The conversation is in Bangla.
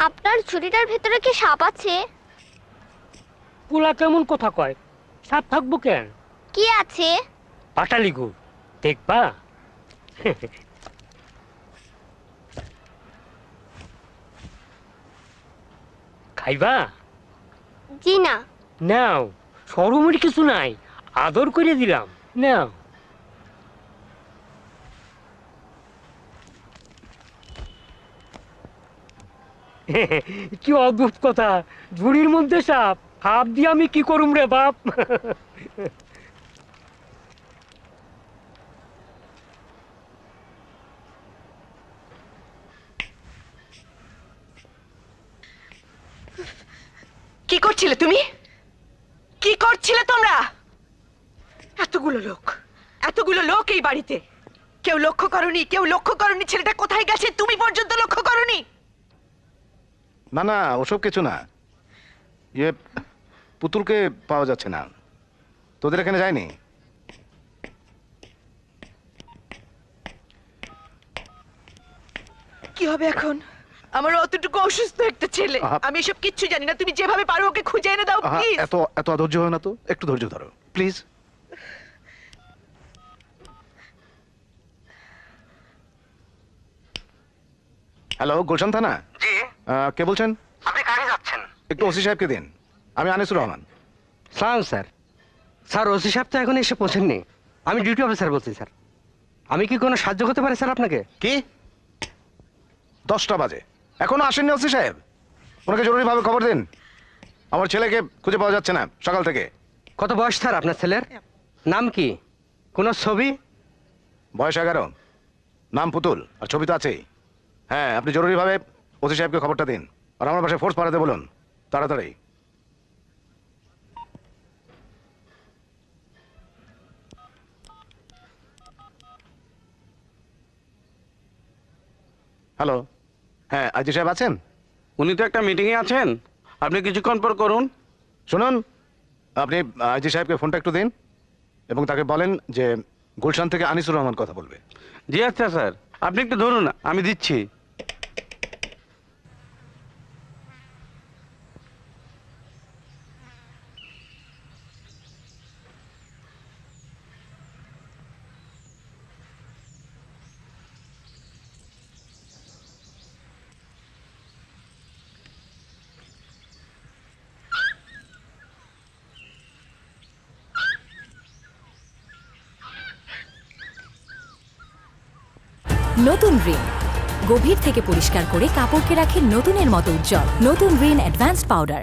আপনার ঝুড়িটার ভেতরে কি সাপ আছে? পোলা কেমন কথা কয়, সাপ থাকবো কেন? কি আছে? পাটালি গুড় দেখবা? খাইবা? জি না। নাও, সরমের কিছু নাই, আদর করে দিলাম, নাও। কি অদ্ভুত কথা, ঝুড়ির মধ্যে সাপ, সাপ দিয়ে আমি কি করুম রে বাপ? কি করছিলে তুমি? কি করছিলে তোমরা? এতগুলো লোক এই বাড়িতে, কেউ লক্ষ্য করনি, কেউ লক্ষ্য করনি ছেলেটা কোথায় গেছে, তুমি পর্যন্ত লক্ষ্য করনি। না না, ওসব কিছু না। ইয়ে, পুতুলকে পাওয়া যাচ্ছে না। তোদের এখানে যায়নি? কি হবে এখন? আমার অতটুকু অসুস্থ একটা ছেলে, আমি এসব কিচ্ছু জানি না। তুমি যেভাবে পারো ওকে খুঁজে এনে দাও প্লিজ। এত এত অধৈর্য হয় না তো, একটু ধৈর্য ধরো প্লিজ। হ্যালো, গুলশান থানা? জি। কে বলছেন? আপনি কাকে যাচ্ছেন? একটু ওসি সাহেবকে দিন। আমি আনিসুর রহমান। সালাম স্যার। স্যার ওসি সাহেব তো এখন এসে পৌঁছেননি, আমি ডিউটি অফিসার বলছি স্যার। আমি কি কোনো সাহায্য করতে পারি স্যার আপনাকে? কি 10টা বাজে এখনো আসেননি ওসি সাহেব? ওনাকে জরুরিভাবে খবর দিন, আমার ছেলেকে খুঁজে পাওয়া যাচ্ছে না সকাল থেকে। কত বয়স স্যার আপনার ছেলের? নাম কি? কোনো ছবি? বয়স 11, নাম পুতুল, আর ছবি তো আছেই। হ্যাঁ, আপনি জরুরিভাবে ওসি সাহেবকে খবরটা দিন, আর আমার বাসায় ফোর্স পাঠাতে বলুন তাড়াতাড়ি। হ্যালো, হ্যাঁ আইজি সাহেব আছেন? উনি তো একটা মিটিংয়ে আছেন, আপনি কিছুক্ষণ পর করুন। শুনুন, আপনি আইজি সাহেবকে ফোনটা একটু দিন এবং তাকে বলেন যে গুলশান থেকে আনিসুর রহমান কথা বলবে। জি আচ্ছা স্যার, আপনি একটু ধরুন, আমি দিচ্ছি। নতুন রিন গভীর থেকে পরিষ্কার করে কাপড়কে রাখে নতুনের মতো উজ্জ্বল। নতুন রিন অ্যাডভান্সড পাউডার।